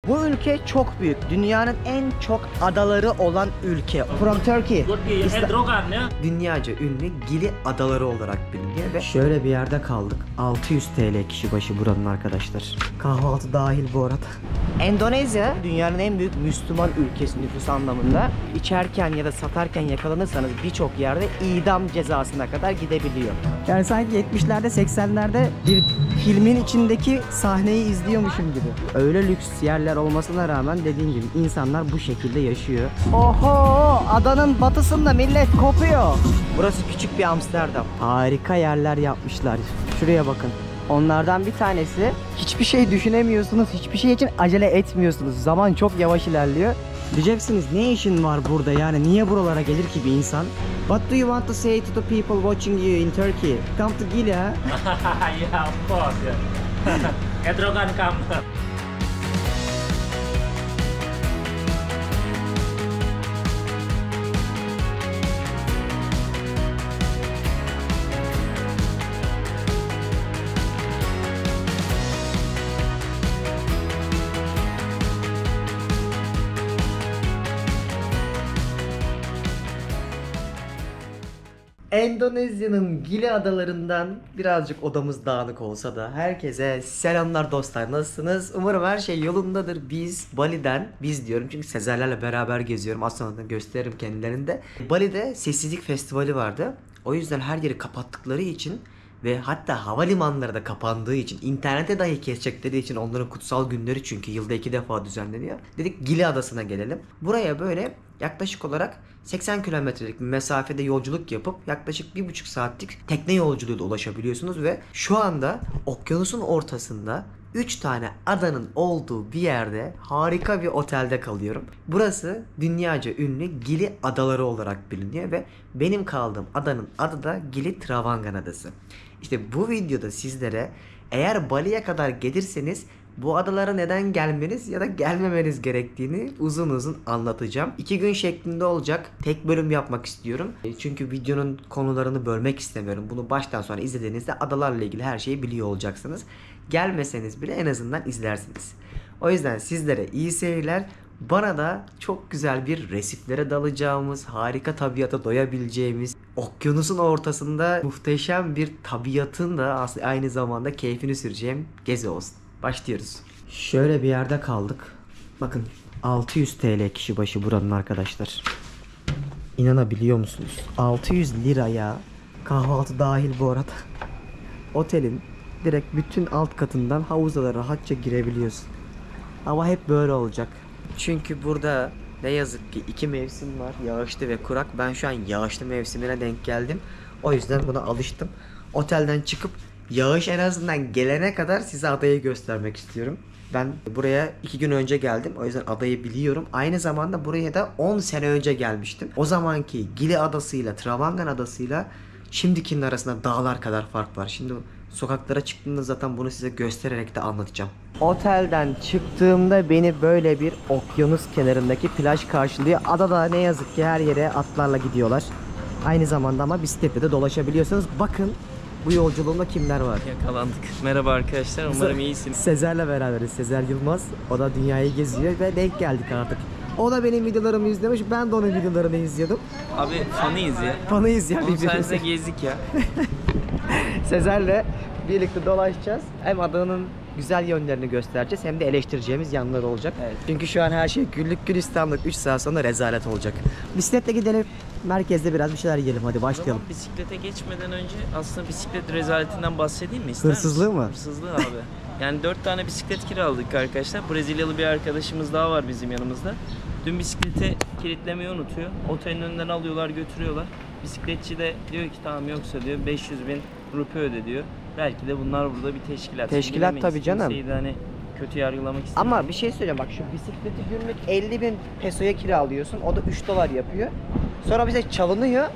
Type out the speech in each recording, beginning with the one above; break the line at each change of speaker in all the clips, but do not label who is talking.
Bu ülke çok büyük. Dünyanın en çok adaları olan ülke. From Turkey. Dünyaca ünlü Gili Adaları olarak biliniyor ve şöyle bir yerde kaldık. 600 TL kişi başı buranın arkadaşlar. Kahvaltı dahil bu arada. Endonezya dünyanın en büyük Müslüman ülkesi nüfus anlamında. İçerken ya da satarken yakalanırsanız birçok yerde idam cezasına kadar gidebiliyor. Yani sanki 70'lerde 80'lerde bir filmin içindeki sahneyi izliyormuşum gibi. Öyle lüks yerler olmasına rağmen dediğim gibi insanlar bu şekilde yaşıyor. Oho, adanın batısında millet kopuyor. Burası küçük bir Amsterdam. Harika yerler yapmışlar. Şuraya bakın. Onlardan bir tanesi, hiçbir şey düşünemiyorsunuz, hiçbir şey için acele etmiyorsunuz. Zaman çok yavaş ilerliyor. Diyeceksiniz ne işin var burada, yani niye buralara gelir ki bir insan? What do you want to say to the people watching you in Turkey? Come to Gili, ha?
Yeah, of course. Yeah. Erdogan come.
Endonezya'nın Gili adalarından birazcık odamız dağınık olsa da herkese selamlar dostlar, nasılsınız? Umarım her şey yolundadır. Biz Bali'den, biz diyorum çünkü Sezerlerle beraber geziyorum, az sonra da gösteririm kendilerini de. Bali'de sessizlik festivali vardı. O yüzden her yeri kapattıkları için ve hatta havalimanları da kapandığı için, internete dahi kesecekleri için, onların kutsal günleri çünkü yılda 2 defa düzenleniyor. Dedik Gili Adası'na gelelim. Buraya böyle yaklaşık olarak 80 kilometrelik bir mesafede yolculuk yapıp yaklaşık 1,5 saatlik tekne yolculuğuyla ulaşabiliyorsunuz ve şu anda okyanusun ortasında 3 tane adanın olduğu bir yerde harika bir otelde kalıyorum. Burası dünyaca ünlü Gili Adaları olarak biliniyor ve benim kaldığım adanın adı da Gili Travangan Adası. İşte bu videoda sizlere eğer Bali'ye kadar gelirseniz bu adalara neden gelmeniz ya da gelmemeniz gerektiğini uzun uzun anlatacağım. 2 gün şeklinde olacak. Tek bölüm yapmak istiyorum. Çünkü videonun konularını bölmek istemiyorum. Bunu baştan sona izlediğinizde adalarla ilgili her şeyi biliyor olacaksınız. Gelmeseniz bile en azından izlersiniz. O yüzden sizlere iyi seyirler. Bana da çok güzel bir resiflere dalacağımız, harika tabiata doyabileceğimiz, okyanusun ortasında muhteşem bir tabiatın da aynı zamanda keyfini süreceğim gezi olsun. Başlıyoruz. Şöyle bir yerde kaldık. Bakın 600 TL kişi başı buranın arkadaşlar. İnanabiliyor musunuz? 600 liraya kahvaltı dahil bu arada. Otelin direkt bütün alt katından havuza rahatça girebiliyorsun. Ama hep böyle olacak. Çünkü burada ne yazık ki 2 mevsim var. Yağışlı ve kurak. Ben şu an yağışlı mevsimine denk geldim. O yüzden buna alıştım. Otelden çıkıp yağış en azından gelene kadar size adayı göstermek istiyorum. Ben buraya 2 gün önce geldim. O yüzden adayı biliyorum. Aynı zamanda buraya da 10 sene önce gelmiştim. O zamanki Gili Adası'yla Travangan Adası'yla şimdikinin arasında dağlar kadar fark var. Şimdi sokaklara çıktığımda zaten bunu size göstererek de anlatacağım. Otelden çıktığımda beni böyle bir okyanus kenarındaki plaj karşılıyor. Adada ne yazık ki her yere atlarla gidiyorlar. Aynı zamanda ama bisikletle de dolaşabiliyorsunuz. Bakın bu yolculuğumda kimler var?
Yakalandık. Merhaba arkadaşlar, umarım iyisiniz.
Sezer'le beraberiz. Sezer Yılmaz. O da dünyayı geziyor ve denk geldik artık. O da benim videolarımı izlemiş, ben de onun videolarını izliyordum.
Abi fanıyız ya.
Fanıyız ya.
Onun sayesinde gezdik ya.
Sezer'le birlikte dolaşacağız. Hem adanın güzel yönlerini göstereceğiz hem de eleştireceğimiz yanları olacak. Evet. Çünkü şu an her şey güllük gülistanlık, 3 saat sonra rezalet olacak. Bisikletle gidelim. Merkezde biraz bir şeyler yiyelim, hadi başlayalım.
Bisiklete geçmeden önce aslında bisiklet rezaletinden bahsedeyim mi? İster
Hırsızlığı
misin?
mı?
Hırsızlığı abi. Yani 4 tane bisiklet kiraladık arkadaşlar. Brezilyalı bir arkadaşımız daha var bizim yanımızda. Dün bisikleti kilitlemeyi unutuyor. Otelin önünden alıyorlar, götürüyorlar. Bisikletçi de diyor ki tamam, yoksa diyor 500.000 rupi öde diyor. Belki de bunlar burada bir teşkilat.
Teşkilat tabii canım.
Kimseyi de hani kötü yargılamak istemiyorum.
Ama bir şey söyleyeceğim, bak şu bisikleti günlük 50.000 pesoya kiralıyorsun. O da 3 dolar yapıyor. Sonra bize çalınıyor.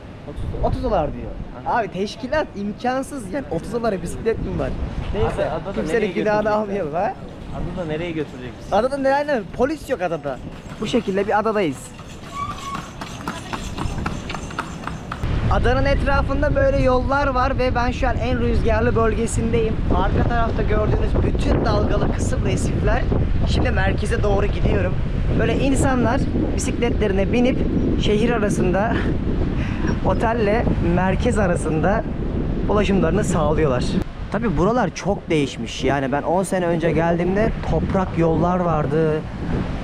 30 dolar diyor. Aha. Abi teşkilat imkansız yani, 30 dolara bisiklet mi var? Neyse kimsenin günahını almayalım ha.
Adada nereye götürecek bizi?
Adada nereye? Polis yok adada. Bu şekilde bir adadayız. Adanın etrafında böyle yollar var ve ben şu an en rüzgarlı bölgesindeyim. Arka tarafta gördüğünüz bütün dalgalı kısım resifler. Şimdi merkeze doğru gidiyorum. Böyle insanlar bisikletlerine binip şehir arasında otelle merkez arasında ulaşımlarını sağlıyorlar. Tabi buralar çok değişmiş. Yani ben 10 sene önce geldiğimde toprak yollar vardı.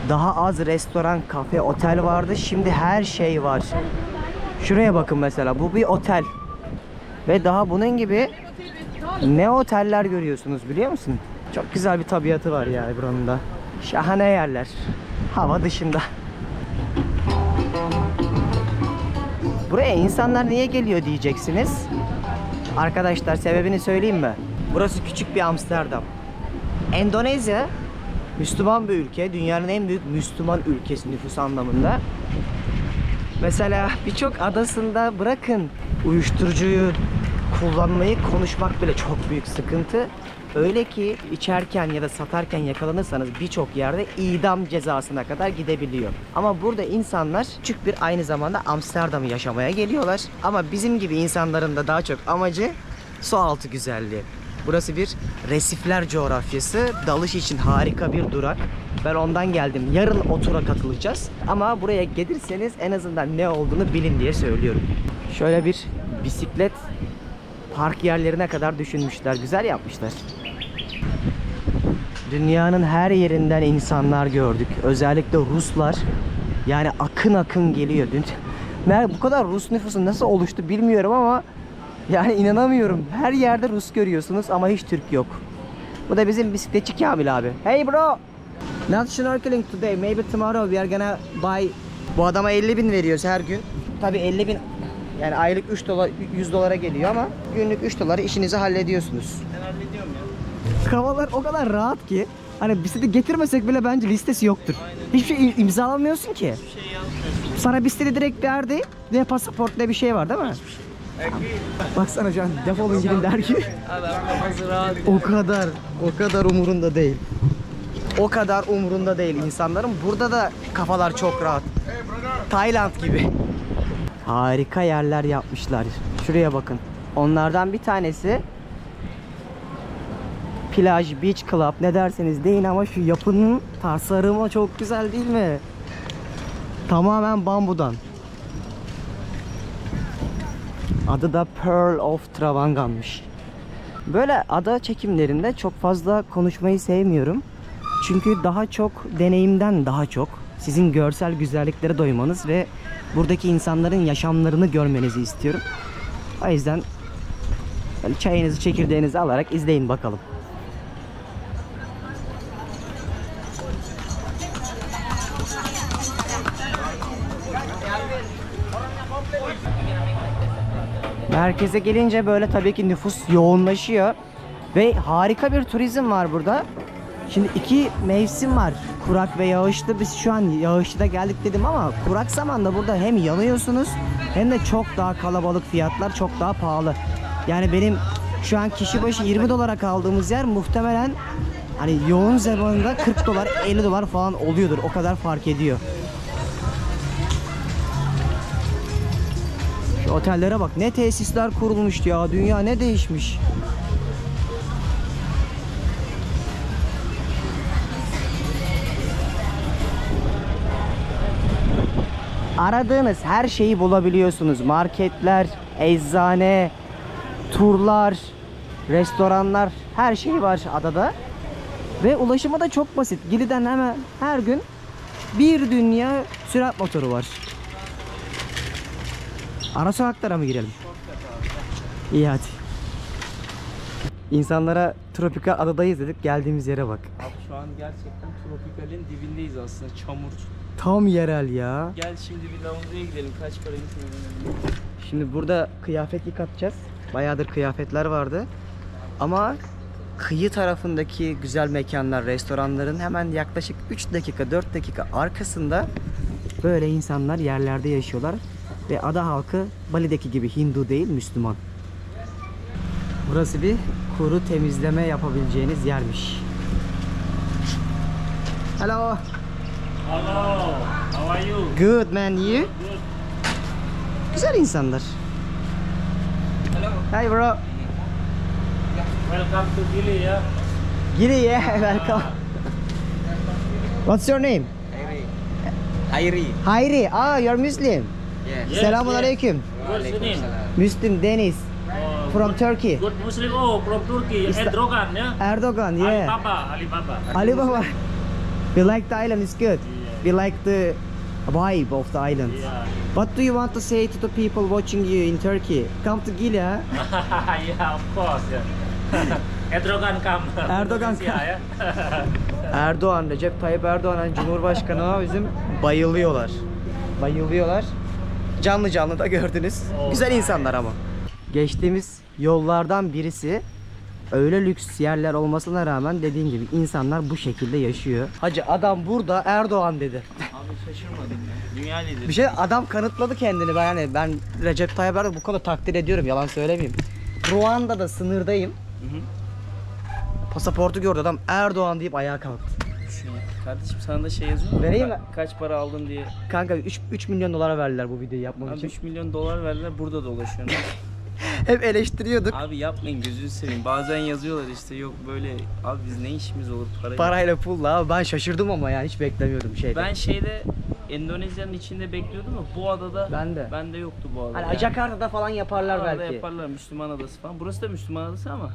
Daha az restoran, kafe, otel vardı. Şimdi her şey var. Şuraya bakın mesela. Bu bir otel. Ve daha bunun gibi ne oteller görüyorsunuz biliyor musun? Çok güzel bir tabiatı var yani buranın da. Şahane yerler. Hava dışında. Buraya insanlar niye geliyor diyeceksiniz. Arkadaşlar sebebini söyleyeyim mi? Burası küçük bir Amsterdam. Endonezya Müslüman bir ülke. Dünyanın en büyük Müslüman ülkesi nüfus anlamında. Mesela birçok adasında bırakın uyuşturucuyu kullanmayı, konuşmak bile çok büyük sıkıntı. Öyle ki içerken ya da satarken yakalanırsanız birçok yerde idam cezasına kadar gidebiliyor. Ama burada insanlar küçük bir aynı zamanda Amsterdam'ı yaşamaya geliyorlar. Ama bizim gibi insanların da daha çok amacı su altı güzelliği. Burası bir resifler coğrafyası. Dalış için harika bir durak. Ben ondan geldim. Yarın o tura katılacağız. Ama buraya gelirseniz en azından ne olduğunu bilin diye söylüyorum. Şöyle bir bisiklet park yerlerine kadar düşünmüşler. Güzel yapmışlar. Dünyanın her yerinden insanlar gördük. Özellikle Ruslar. Yani akın akın geliyor. Bu kadar Rus nüfusu nasıl oluştu bilmiyorum ama yani inanamıyorum. Her yerde Rus görüyorsunuz ama hiç Türk yok. Bu da bizim bisikletçi Kamil abi. Hey bro! Not snorkeling today. Maybe tomorrow we are gonna buy. Bu adama 50.000 veriyoruz her gün. Tabii 50.000 yani aylık 3 dolar 100 dolara geliyor ama günlük 3 dolara işinizi hallediyorsunuz.
Ben hallediyorum ya.
Havalar o kadar rahat ki hani bisikleti getirmesek bile bence listesi yoktur. Aynen. Hiçbir şey imzalamıyorsun ki.
Hiçbir şey yazmıyorsun.
Sana bisikleti direkt verdi. Ne pasaport ne bir şey var değil mi? Baksana şu an defolun gidin der gibi.
Adam kafası rahat.
O kadar umurunda değil. O kadar umurunda değil insanların. Burada da kafalar çok rahat. Tayland gibi. Harika yerler yapmışlar. Şuraya bakın. Onlardan bir tanesi Plaj Beach Club ne derseniz deyin ama şu yapının tasarımı çok güzel değil mi? Tamamen bambudan. Adı da Pearl of Travangan'mış. Böyle ada çekimlerinde çok fazla konuşmayı sevmiyorum. Çünkü daha çok deneyimden daha çok sizin görsel güzelliklere doymanız ve buradaki insanların yaşamlarını görmenizi istiyorum. O yüzden çayınızı, çekirdeğinizi alarak izleyin bakalım. Merkeze gelince böyle tabii ki nüfus yoğunlaşıyor ve harika bir turizm var burada. Şimdi iki mevsim var. Kurak ve yağışlı. Biz şu an yağışlıda geldik dedim ama kurak zamanda burada hem yanıyorsunuz hem de çok daha kalabalık, fiyatlar çok daha pahalı. Yani benim şu an kişi başı 20 dolara kaldığımız yer muhtemelen hani yoğun zamanında 40 dolar 50 dolar falan oluyordur. O kadar fark ediyor. Şu otellere bak, ne tesisler kurulmuş ya, dünya ne değişmiş. Aradığınız her şeyi bulabiliyorsunuz. Marketler, eczane, turlar, restoranlar, her şey var adada. Ve ulaşımı da çok basit. Gili'den hemen her gün bir dünya sürat motoru var. Ara sokaklara mı girelim? İyi hadi. İnsanlara tropikal adadayız dedik. Geldiğimiz yere bak.
Abi şu an gerçekten tropikalin dibindeyiz aslında. Çamur.
Tam yerel ya.
Gel şimdi bir laundry'e gidelim. Kaç paraymış öğrenelim.
Şimdi burada kıyafet yıkatacağız. Bayağıdır kıyafetler vardı. Ama kıyı tarafındaki güzel mekanlar, restoranların hemen yaklaşık 3 dakika, 4 dakika arkasında böyle insanlar yerlerde yaşıyorlar. Ve ada halkı Bali'deki gibi Hindu değil, Müslüman. Burası bir kuru temizleme yapabileceğiniz yermiş. Hello.
Hello, how are you?
Good man, you?
Good.
Güzel insanlar. Hi bro.
Welcome to Gili, yeah.
Gili, yeah, welcome. What's your name?
Hairi.
Hayri. Ah, you're Muslim.
Yes.
Selamun aleyküm.
What's your name?
Muslim Deniz from Turkey.
Good Muslim. Oh, from Turkey. Erdogan, yeah.
Erdogan, yeah.
Alibaba.
Alibaba. We like the island, it's good. We like the vibe of the island.
Yeah.
What do you want to say to the people watching you in Turkey? Come to Gili, huh?
Yeah, of course. Yeah. Erdogan come.
Erdogan
Indonesia,
come.
yeah.
Erdoğan, Recep Tayyip Erdoğan Cumhurbaşkanı bizim bayılıyorlar. Bayılıyorlar. Canlı canlı da gördünüz. Güzel insanlar ama. Geçtiğimiz yollardan birisi öyle lüks yerler olmasına rağmen dediğin gibi insanlar bu şekilde yaşıyor. Hacı adam burada Erdoğan dedi.
Abi şaşırmadım ya. Dünya lideri.
Bir şey adam kanıtladı kendini. Ben Recep Tayyip Erdoğan bu konuda takdir ediyorum, yalan söylemeyeyim. Ruanda'da sınırdayım. Pasaportu gördü adam, Erdoğan deyip ayağa kalktı.
Kardeşim sana da şey yazıyor mu?
Vereyim mi?
Kaç para aldın diye.
Kanka 3 milyon dolara verdiler bu videoyu yapmam
Abi
için.
3 milyon dolar verdiler, burada dolaşıyorsun.
Hep eleştiriyorduk.
Abi yapmayın, gözünü seveyim. Bazen yazıyorlar işte, yok böyle. Abi biz ne işimiz olur parayla.
Parayla pulla abi, ben şaşırdım ama yani hiç beklemiyordum şeyde.
Ben şeyde Endonezya'nın içinde bekliyordum ama bu adada bende yoktu bu ada.
Hani Jakarta'da falan yaparlar
Arada
belki.
yaparlar, Müslüman adası falan. Burası da Müslüman adası ama.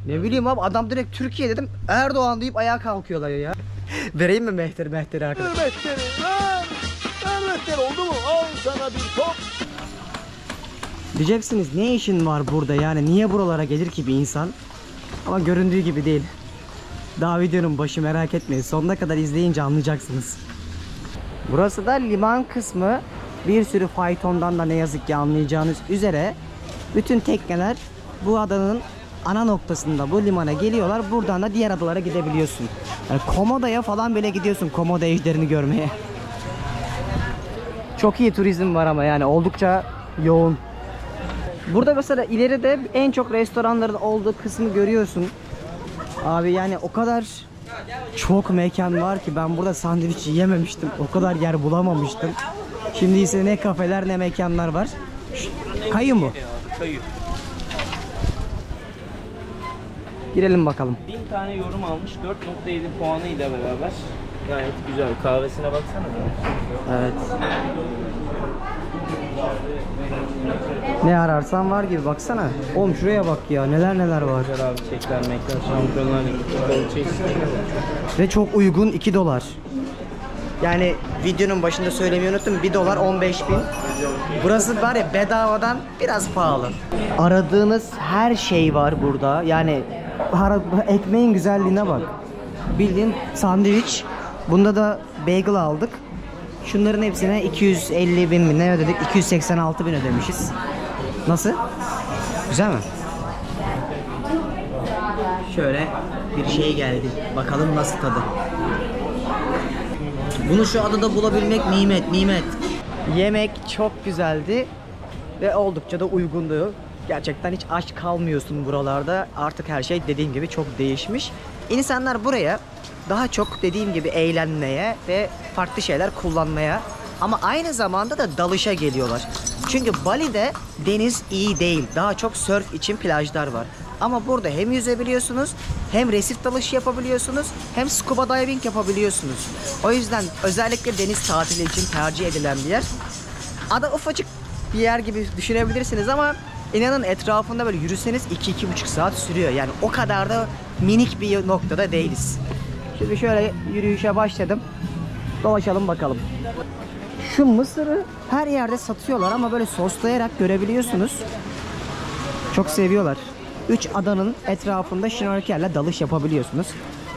Ne bileyim abi, adam direkt Türkiye dedim, Erdoğan deyip ayağa kalkıyorlar ya. Vereyim mi Mehter'i arkadaşlar?
Mehter oldu mu? Al sana bir top.
Diyeceksiniz ne işin var burada, yani niye buralara gelir ki bir insan? Ama göründüğü gibi değil. Daha videonun başı, merak etmeyin. Sonuna kadar izleyince anlayacaksınız. Burası da liman kısmı. Bir sürü faytondan da ne yazık ki anlayacağınız üzere bütün tekneler bu adanın ana noktasında, bu limana geliyorlar. Buradan da diğer adalara gidebiliyorsun. Yani Komoda'ya falan bile gidiyorsun, Komodo ejderini görmeye. Çok iyi turizm var ama yani oldukça yoğun. Burada mesela ileride en çok restoranların olduğu kısmı görüyorsun. Abi yani o kadar çok mekan var ki ben burada sandviç yememiştim. O kadar yer bulamamıştım. Şimdi ise ne kafeler ne mekanlar var. Kayı mı?
Kayıyor.
Girelim bakalım.
1000 tane yorum almış, 4.7 puanıyla beraber. Gayet güzel. Kahvesine baksana.
Evet. Ne ararsan var gibi, baksana. Oğlum şuraya bak ya, neler neler var.
Güzel abi, çekler, mekler, şampiyonlar ligi, futbol çeşitli.
Ve çok uygun, 2 dolar. Yani videonun başında söylemeyi unuttum, 1 dolar 15.000. Burası var ya, bedavadan biraz pahalı. Aradığınız her şey var burada. Yani ekmeğin güzelliğine bak. Bildiğin sandviç. Bunda da bagel aldık. Şunların hepsine 250 bin mi ne ödedik? 286 bin ödemişiz. Nasıl? Güzel mi? Şöyle bir şey geldi. Bakalım nasıl tadı. Bunu şu adada bulabilmek nimet. Yemek çok güzeldi ve oldukça da uygundu. Gerçekten hiç aç kalmıyorsun buralarda. Artık her şey dediğim gibi çok değişmiş. İnsanlar buraya daha çok dediğim gibi eğlenmeye ve farklı şeyler kullanmaya, ama aynı zamanda da dalışa geliyorlar. Çünkü Bali'de deniz iyi değil. Daha çok sörf için plajlar var. Ama burada hem yüzebiliyorsunuz, hem resif dalışı yapabiliyorsunuz, hem scuba diving yapabiliyorsunuz. O yüzden özellikle deniz tatili için tercih edilen bir yer. Ada ufacık bir yer gibi düşünebilirsiniz ama inanın etrafında böyle yürüseniz 2-2,5 saat sürüyor. Yani o kadar da minik bir noktada değiliz. Şimdi şöyle yürüyüşe başladım. Dolaşalım bakalım. Şu mısırı her yerde satıyorlar ama böyle soslayarak görebiliyorsunuz. Çok seviyorlar. 3 adanın etrafında şnorkelle dalış yapabiliyorsunuz.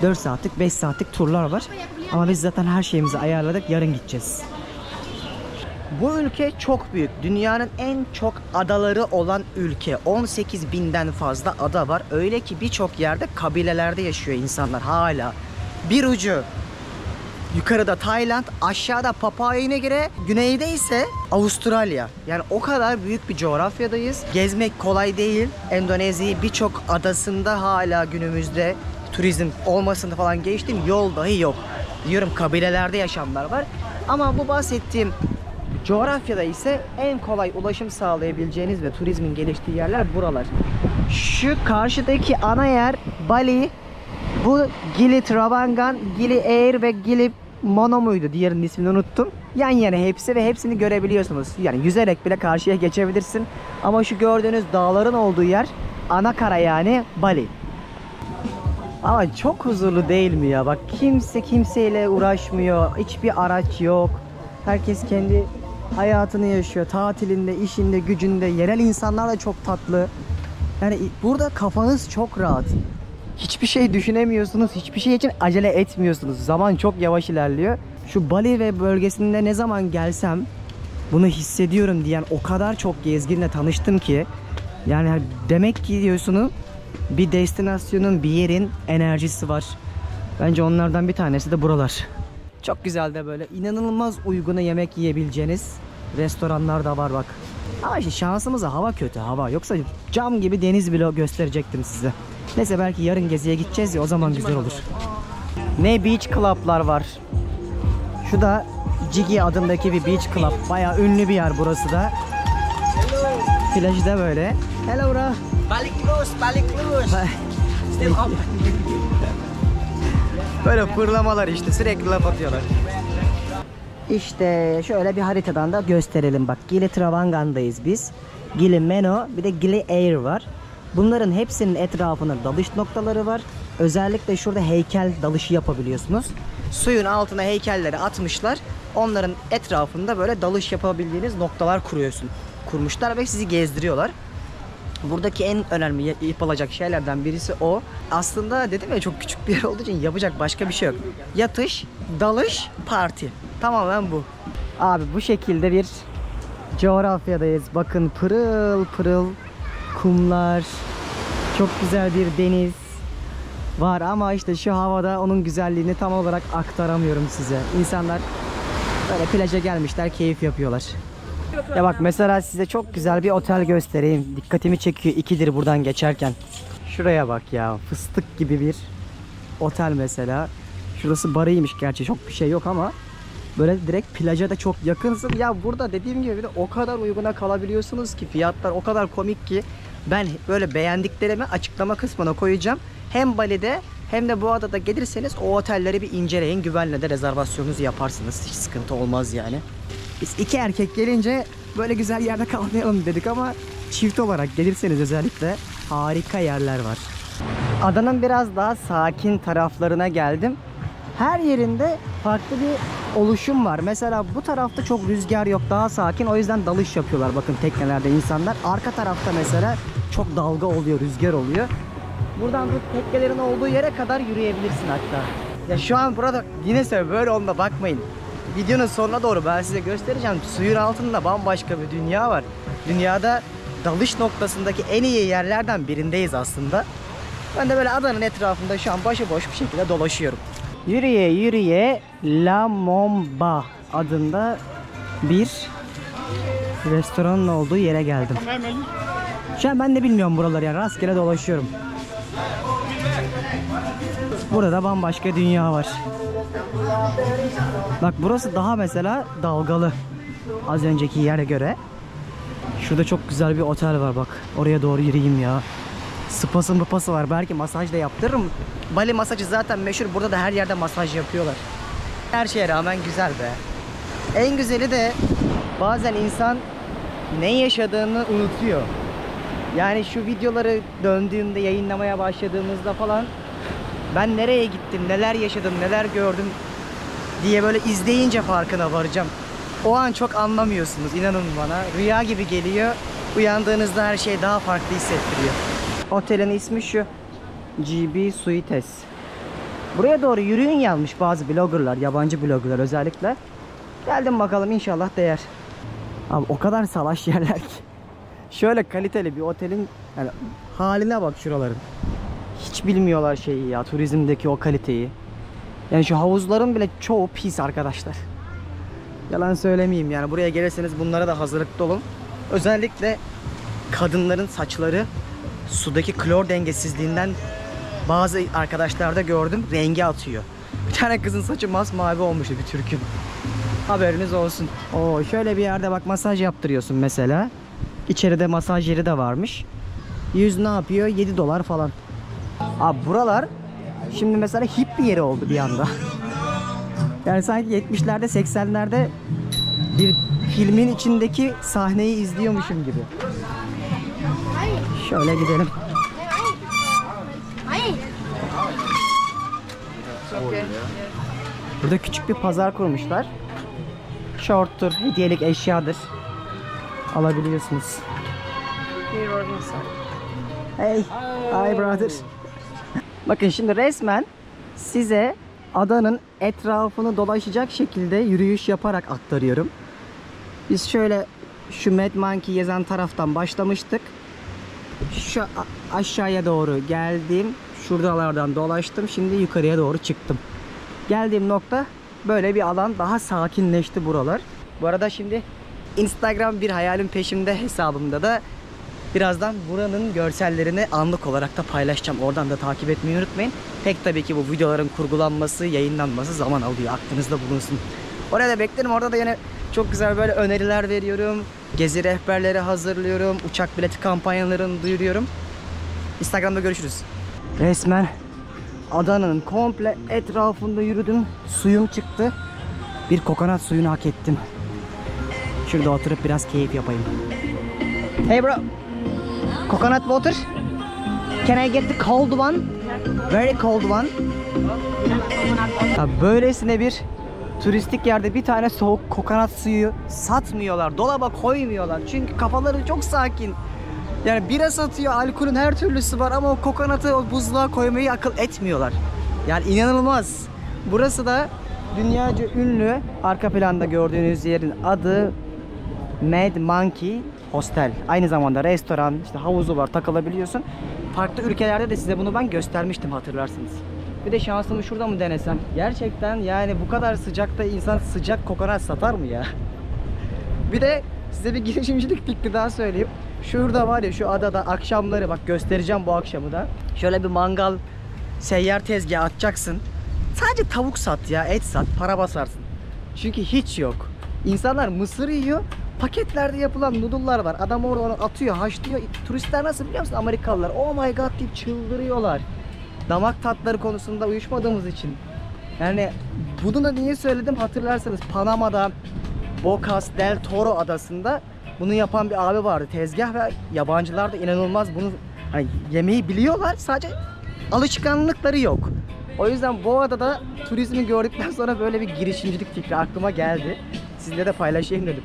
4 saatlik, 5 saatlik turlar var. Ama biz zaten her şeyimizi ayarladık. Yarın gideceğiz. Bu ülke çok büyük. Dünyanın en çok adaları olan ülke. 18 binden fazla ada var. Öyle ki birçok yerde kabilelerde yaşıyor insanlar hala. Bir ucu yukarıda Tayland, aşağıda Papua Yeni Gine, güneyde ise Avustralya. Yani o kadar büyük bir coğrafyadayız. Gezmek kolay değil. Endonezya'yı birçok adasında hala günümüzde turizm olmasını falan geçtim, yol dahi yok. Diyorum kabilelerde yaşamlar var. Ama bu bahsettiğim Coğrafyada ise en kolay ulaşım sağlayabileceğiniz ve turizmin geliştiği yerler buralar. Şu karşıdaki ana yer Bali. Bu Gili Travangan, Gili Air ve Gili Mono muydu? Diğerinin ismini unuttum. Yan yana hepsi ve hepsini görebiliyorsunuz. Yani yüzerek bile karşıya geçebilirsin. Ama şu gördüğünüz dağların olduğu yer ana kara, yani Bali. Ama çok huzurlu değil mi ya? Bak kimse kimseyle uğraşmıyor. Hiçbir araç yok. Herkes kendi hayatını yaşıyor. Tatilinde, işinde, gücünde. Yerel insanlar da çok tatlı. Yani burada kafanız çok rahat. Hiçbir şey düşünemiyorsunuz. Hiçbir şey için acele etmiyorsunuz. Zaman çok yavaş ilerliyor. Şu Bali ve bölgesinde ne zaman gelsem bunu hissediyorum diyen o kadar çok gezginle tanıştım ki. Yani demek ki diyorsunuz bir destinasyonun, bir yerin enerjisi var. Bence onlardan bir tanesi de buralar. Çok güzel de böyle inanılmaz uyguna yemek yiyebileceğiniz restoranlar da var bak. Ama işte şansımıza hava kötü, hava. Yoksa cam gibi deniz bile gösterecektim size. Neyse belki yarın geziye gideceğiz ya, o zaman güzel olur. Ne beach club'lar var. Şu da Jiggy adındaki bir beach club. Bayağı ünlü bir yer burası da. Plajı da böyle. Hello bro.
Balik close. Still up.
Böyle fırlamalar işte, sürekli laf atıyorlar. İşte şöyle bir haritadan da gösterelim bak. Gili Travangan'dayız biz. Gili Meno, bir de Gili Air var. Bunların hepsinin etrafında dalış noktaları var. Özellikle şurada heykel dalışı yapabiliyorsunuz. Suyun altına heykelleri atmışlar. Onların etrafında böyle dalış yapabildiğiniz noktalar kurmuşlar ve sizi gezdiriyorlar. Buradaki en önemli yapılacak şeylerden birisi o. Aslında dedim ya, çok küçük bir yer olduğu için yapacak başka bir şey yok. Yatış, dalış, parti. Tamamen bu. Abi bu şekilde bir coğrafyadayız. Bakın pırıl pırıl kumlar. Çok güzel bir deniz var ama işte şu havada onun güzelliğini tam olarak aktaramıyorum size. İnsanlar böyle plaja gelmişler, keyif yapıyorlar. Ya bak mesela size çok güzel bir otel göstereyim. Dikkatimi çekiyor ikidir buradan geçerken. Şuraya bak ya, fıstık gibi bir otel mesela. Şurası barıymış gerçi, çok bir şey yok ama böyle direkt plaja da çok yakınsın. Ya burada dediğim gibi bir de o kadar uyguna kalabiliyorsunuz ki, fiyatlar o kadar komik ki. Ben böyle beğendiklerimi açıklama kısmına koyacağım. Hem Bali'de hem de bu adada gelirseniz o otelleri bir inceleyin. Güvenle de rezervasyonunuzu yaparsınız. Hiç sıkıntı olmaz yani. Biz iki erkek gelince böyle güzel yerde kalmayalım dedik ama çift olarak gelirseniz özellikle harika yerler var. Adanın biraz daha sakin taraflarına geldim. Her yerinde farklı bir oluşum var. Mesela bu tarafta çok rüzgar yok, daha sakin. O yüzden dalış yapıyorlar bakın teknelerde insanlar. Arka tarafta mesela çok dalga oluyor, rüzgar oluyor. Buradan bu teknelerin olduğu yere kadar yürüyebilirsin hatta. Ya şu an burada yine böyle onda bakmayın. Videonun sonuna doğru ben size göstereceğim. Suyun altında bambaşka bir dünya var. Dünyada dalış noktasındaki en iyi yerlerden birindeyiz aslında. Ben de böyle adanın etrafında şu an başıboş bir şekilde dolaşıyorum. Yürüye yürüye La Momba adında bir restoranın olduğu yere geldim. Şu an ben de bilmiyorum buraları, yani rastgele dolaşıyorum. Burada bambaşka dünya var. Bak burası daha mesela dalgalı az önceki yere göre. Şurada çok güzel bir otel var bak. Oraya doğru yürüyeyim ya. Spası mıpası var. Belki masaj da yaptırırım. Bali masajı zaten meşhur. Burada da her yerde masaj yapıyorlar. Her şeye rağmen güzel be. En güzeli de bazen insan ne yaşadığını unutuyor. Yani şu videoları döndüğümde, yayınlamaya başladığımızda falan ben nereye gittim, neler yaşadım, neler gördüm diye böyle izleyince farkına varacağım. O an çok anlamıyorsunuz, inanın bana. Rüya gibi geliyor. Uyandığınızda her şey daha farklı hissettiriyor. Otelin ismi şu. GB Suites. Buraya doğru yürüyün yazmış bazı bloggerlar, yabancı bloggerlar özellikle. Geldim bakalım, inşallah değer. Abi o kadar salaş yerler ki. Şöyle kaliteli bir otelin yani haline bak şuraların. Hiç bilmiyorlar şeyi ya, turizmdeki o kaliteyi. Yani şu havuzların bile çoğu pis arkadaşlar. Yalan söylemeyeyim yani, buraya gelirseniz bunlara da hazırlıklı olun. Özellikle kadınların saçları sudaki klor dengesizliğinden bazı arkadaşlarda gördüm, rengi atıyor. Bir tane kızın saçı masmavi olmuştu, bir Türk'ün. Haberiniz olsun. Oo, şöyle bir yerde bak masaj yaptırıyorsun mesela. İçeride masaj yeri de varmış. 100 ne yapıyor? 7 dolar falan. Abi buralar şimdi mesela hip bir yeri oldu bir anda. Yani sanki 70'lerde 80'lerde bir filmin içindeki sahneyi izliyormuşum gibi. Şöyle gidelim. Burada küçük bir pazar kurmuşlar. Şorttur, hediyelik eşyadır. Alabiliyorsunuz. Hey, hi brother. Bakın şimdi resmen size adanın etrafını dolaşacak şekilde yürüyüş yaparak aktarıyorum. Biz şöyle şu Mad Monkey yazan taraftan başlamıştık. Şu aşağıya doğru geldim. Şuralardan dolaştım. Şimdi yukarıya doğru çıktım. Geldiğim nokta böyle bir alan. Daha sakinleşti buralar. Bu arada şimdi Instagram bir hayalin peşimde hesabımda da birazdan buranın görsellerini anlık olarak da paylaşacağım. Oradan da takip etmeyi unutmayın. Pek tabii ki bu videoların kurgulanması, yayınlanması zaman alıyor. Aklınızda bulunsun. Oraya da beklerim. Orada da yine çok güzel böyle öneriler veriyorum. Gezi rehberleri hazırlıyorum. Uçak bileti kampanyalarını duyuruyorum. Instagram'da görüşürüz. Resmen adanın komple etrafında yürüdüm. Suyum çıktı. Bir kokonat suyunu hak ettim. Şurada oturup biraz keyif yapayım. Hey bro. Coconut water? Can I get the cold one? Very cold one. Ya böylesine bir turistik yerde bir tane soğuk kokonat suyu satmıyorlar. Dolaba koymuyorlar. Çünkü kafaları çok sakin. Yani bira satıyor, alkolün her türlüsü var ama o kokonatı o buzluğa koymayı akıl etmiyorlar. Yani inanılmaz. Burası da dünyaca ünlü, arka planda gördüğünüz yerin adı Mad Monkey Hostel. Aynı zamanda restoran, işte havuzu var, takılabiliyorsun. Farklı ülkelerde de size bunu ben göstermiştim, hatırlarsınız. Bir de şansımı şurada mı denesem? Gerçekten yani bu kadar sıcakta insan sıcak kokonat satar mı ya? Bir de size bir girişimcilik fikri daha söyleyeyim. Şurada var ya, şu adada akşamları, bak göstereceğim bu akşamı da. Şöyle bir mangal, seyyar tezgah açacaksın. Sadece tavuk sat ya, et sat, para basarsın. Çünkü hiç yok. İnsanlar mısır yiyor. Paketlerde yapılan noodle'lar var. Adam orada onu atıyor, haşlıyor. Turistler nasıl biliyor musun? Amerikalılar oh my god deyip çıldırıyorlar. Damak tatları konusunda uyuşmadığımız için. Yani bunu da niye söyledim hatırlarsanız, Panama'da Bocas del Toro adasında bunu yapan bir abi vardı. Tezgah ve yabancılar da inanılmaz bunu hani yemeği biliyorlar. Sadece alışkanlıkları yok. O yüzden bu adada turizmi gördükten sonra böyle bir girişimcilik fikri aklıma geldi. Sizle de paylaşayım dedim.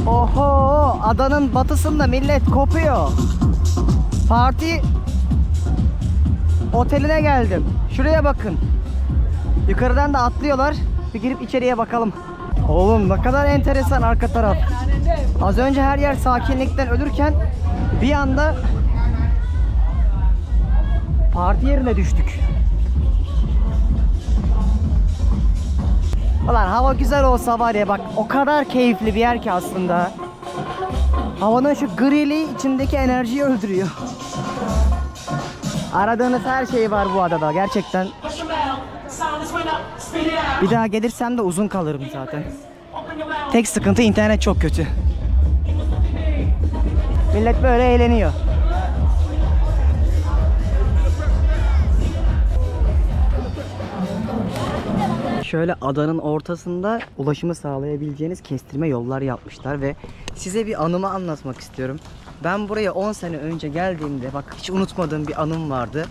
Oho, adanın batısında millet kopuyor. Parti oteline geldim. Şuraya bakın. Yukarıdan da atlıyorlar. Bir girip içeriye bakalım. Oğlum ne kadar enteresan arka taraf. Az önce her yer sakinlikten ölürken bir anda parti yerine düştük. Ulan hava güzel olsa var ya, bak o kadar keyifli bir yer ki aslında. Havanın şu griliği içindeki enerjiyi öldürüyor. Aradığınız her şey var bu adada gerçekten. Bir daha gelirsem de uzun kalırım zaten. Tek sıkıntı internet çok kötü. Millet böyle eğleniyor. Şöyle adanın ortasında ulaşımı sağlayabileceğiniz kestirme yollar yapmışlar ve size bir anımı anlatmak istiyorum. Ben buraya 10 sene önce geldiğimde bak hiç unutmadığım bir anım vardı.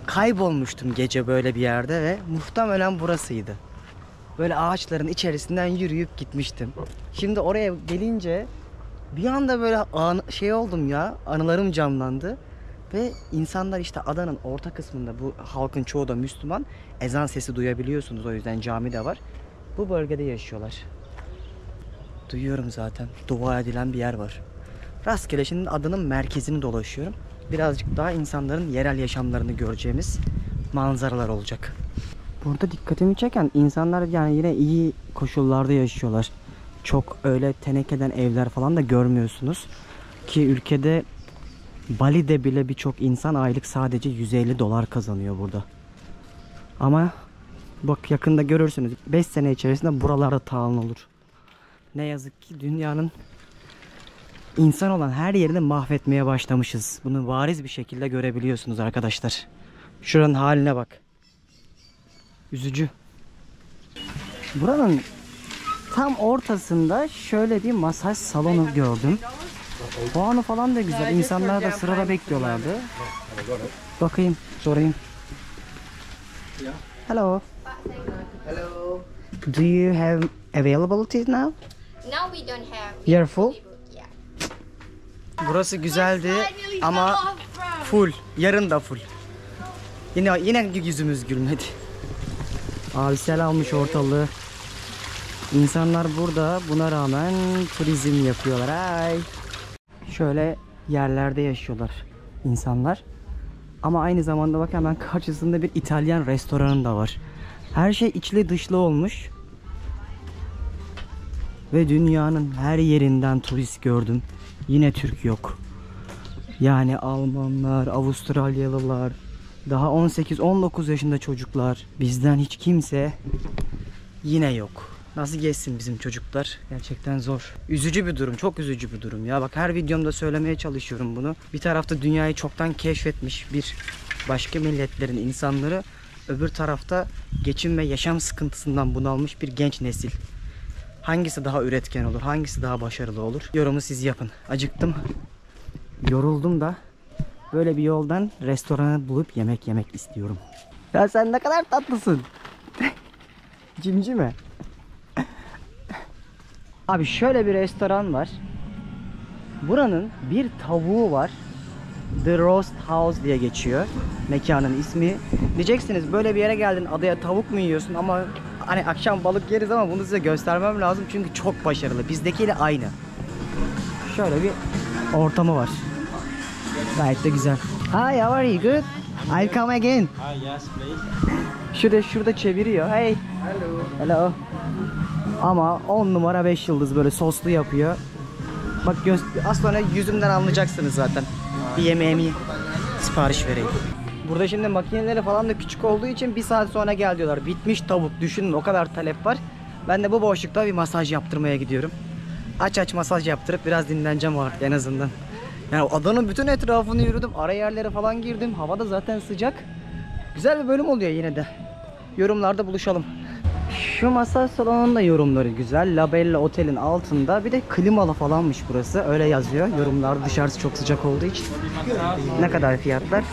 Kaybolmuştum gece böyle bir yerde ve muhtemelen burasıydı. Böyle ağaçların içerisinden yürüyüp gitmiştim. Şimdi oraya gelince bir anda böyle şey oldum ya, anılarım canlandı. Ve insanlar işte adanın orta kısmında, bu halkın çoğu da Müslüman, ezan sesi duyabiliyorsunuz, o yüzden cami de var. Bu bölgede yaşıyorlar. Duyuyorum zaten, dua edilen bir yer var. Rastgele şimdi adanın merkezini dolaşıyorum. Birazcık daha insanların yerel yaşamlarını göreceğimiz manzaralar olacak. Burada dikkatimi çeken insanlar yani yine iyi koşullarda yaşıyorlar. Çok öyle tenekeden evler falan da görmüyorsunuz. Ki ülkede, Bali'de bile birçok insan aylık sadece 150 dolar kazanıyor burada. Ama bak yakında görürsünüz, 5 sene içerisinde buralarda talan olur. Ne yazık ki dünyanın insan olan her yerini mahvetmeye başlamışız. Bunu bariz bir şekilde görebiliyorsunuz arkadaşlar. Şuranın haline bak. Üzücü. Buranın tam ortasında şöyle bir masaj salonu gördüm. Puanı falan da güzel. İnsanlar da sırada bekliyorlardı. Bakayım, sorayım. Hello.
Hello.
Do you have availability now?
Now we don't have.
You're full?
Yeah.
Burası güzeldi ama full. Yarın da full. Yine yüzümüz gülmedi. Abi sel almış ortalığı. İnsanlar burada buna rağmen turizm yapıyorlar. Ay. Şöyle yerlerde yaşıyorlar insanlar. Ama aynı zamanda bak hemen karşısında bir İtalyan restoranı da var. Her şey içli dışlı olmuş. Ve dünyanın her yerinden turist gördüm. Yine Türk yok. Yani Almanlar, Avustralyalılar, daha 18-19 yaşında çocuklar. Bizden hiç kimse yine yok. Nasıl geçsin bizim çocuklar? Gerçekten zor. Üzücü bir durum, çok üzücü bir durum ya. Bak her videomda söylemeye çalışıyorum bunu. Bir tarafta dünyayı çoktan keşfetmiş bir başka milletlerin insanları, öbür tarafta geçim ve yaşam sıkıntısından bunalmış bir genç nesil. Hangisi daha üretken olur? Hangisi daha başarılı olur? Yorumu siz yapın. Acıktım. Yoruldum da böyle bir yoldan restoranı bulup yemek yemek istiyorum. Ya sen ne kadar tatlısın. Cimci mi? Abi şöyle bir restoran var. Buranın bir tavuğu var. The Roast House diye geçiyor mekanın ismi. Diyeceksiniz böyle bir yere geldin, adaya tavuk mu yiyorsun, ama hani akşam balık yeriz, ama bunu size göstermem lazım çünkü çok başarılı. Bizdekiyle aynı. Şöyle bir ortamı var. Gayet de güzel. Hi, how are you? Good? I'll come again.
Yes, please.
Şurada çeviriyor. Hey.
Hello.
Hello. Ama 10 numara 5 yıldız, böyle soslu yapıyor. Bak az sonra yüzümden anlayacaksınız zaten. Bir yemeğimi sipariş vereyim. Burada şimdi makineleri falan da küçük olduğu için 1 saat sonra gel diyorlar. Bitmiş tavuk, düşünün o kadar talep var. Ben de bu boşlukta bir masaj yaptırmaya gidiyorum. Aç masaj yaptırıp biraz dinleneceğim artık en azından. Yani adanın bütün etrafını yürüdüm. Ara yerlere falan girdim. Hava da zaten sıcak. Güzel bir bölüm oluyor yine de. Yorumlarda buluşalım. Şu masaj salonunun da yorumları güzel. La Bella Otel'in altında. Bir de klimalı falanmış burası. Öyle yazıyor yorumlarda, dışarısı çok sıcak olduğu için. Ne kadar fiyatlar?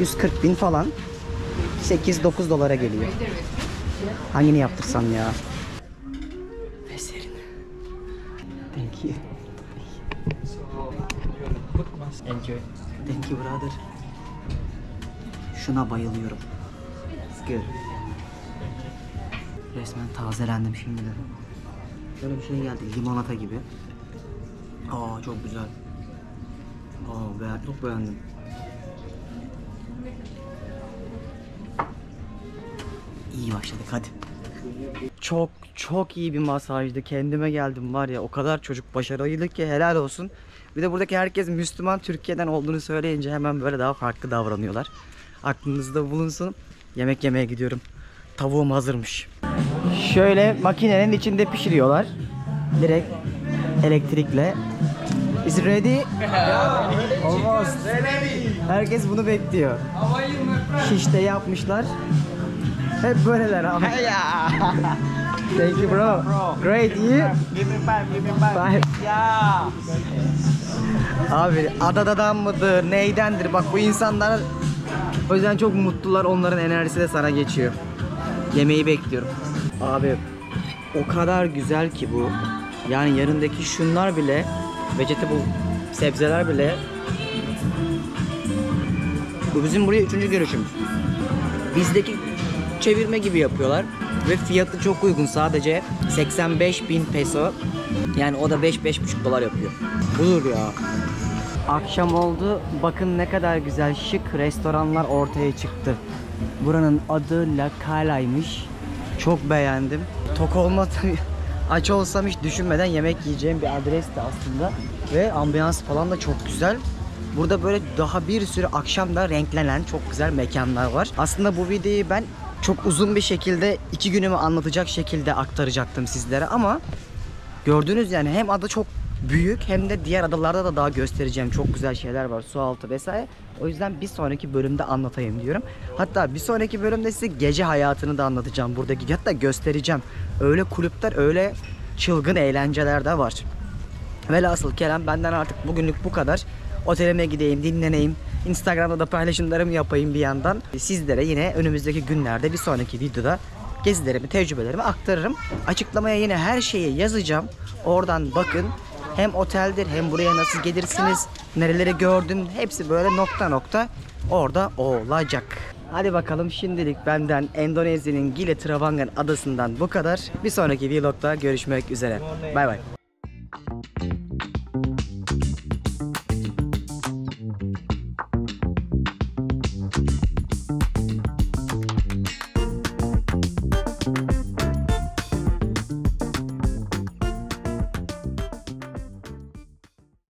140.000 falan. 8-9 dolara geliyor. Hangini yaptırsam ya? Ve serin. Thank you. Enjoy. Thank you brother. Şuna bayılıyorum. It's good. Resmen tazelendim şimdi de. Böyle bir şey geldi, limonata gibi. Aa çok güzel. Çok beğendim. İyi başladık, hadi. Çok iyi bir masajdı. Kendime geldim var ya, o kadar çocuk başarılıydı ki helal olsun. Bir de buradaki herkes Müslüman, Türkiye'den olduğunu söyleyince hemen böyle daha farklı davranıyorlar. Aklınızda bulunsun. Yemek yemeye gidiyorum. Tavuğum hazırmış. Şöyle makinenin içinde pişiriyorlar. Direkt elektrikle. Is it ready? Almost. Herkes bunu bekliyor. Şişte yapmışlar. Hep böyleler abi. Thank you bro. Great, you?
Give me five. Yeah.
Abi adadadan mıdır, neydendir? Bak bu insanlar o yüzden çok mutlular. Onların enerjisi de sana geçiyor. Yemeği bekliyorum. Abi o kadar güzel ki bu. Yani yanındaki şunlar bile, vegetable sebzeler bile. Bu bizim buraya 3. görüşümüz. Bizdeki çevirme gibi yapıyorlar. Ve fiyatı çok uygun. Sadece 85.000 peso. Yani o da 5-5,5 dolar yapıyor. Budur ya. Akşam oldu. Bakın ne kadar güzel şık restoranlar ortaya çıktı. Buranın adı La Cala'ymış. Çok beğendim. Tok aç olsam hiç düşünmeden yemek yiyeceğim bir adresti aslında. Ve ambiyans falan da çok güzel. Burada böyle daha bir sürü akşamda renklenen çok güzel mekanlar var. Aslında bu videoyu ben çok uzun bir şekilde 2 günümü anlatacak şekilde aktaracaktım sizlere ama Gördüğünüz yani hem ada çok büyük hem de diğer adalarda da daha göstereceğim çok güzel şeyler var, su altı vesaire. O yüzden bir sonraki bölümde anlatayım diyorum. Hatta bir sonraki bölümde size gece hayatını da anlatacağım buradaki, hatta göstereceğim. Öyle kulüpler, öyle çılgın eğlenceler de var. Velhasıl kelam benden artık bugünlük bu kadar. Otelime gideyim, dinleneyim. Instagram'da da paylaşımlarımı yapayım bir yandan. Sizlere yine önümüzdeki günlerde bir sonraki videoda gezilerimi, tecrübelerimi aktarırım. Açıklamaya yine her şeyi yazacağım. Oradan bakın. Hem oteldir hem buraya nasıl gelirsiniz, nereleri gördüm, hepsi böyle nokta nokta orada olacak. Hadi bakalım, şimdilik benden Endonezya'nın Gili Travangan adasından bu kadar. Bir sonraki vlogda görüşmek üzere. Bay bay.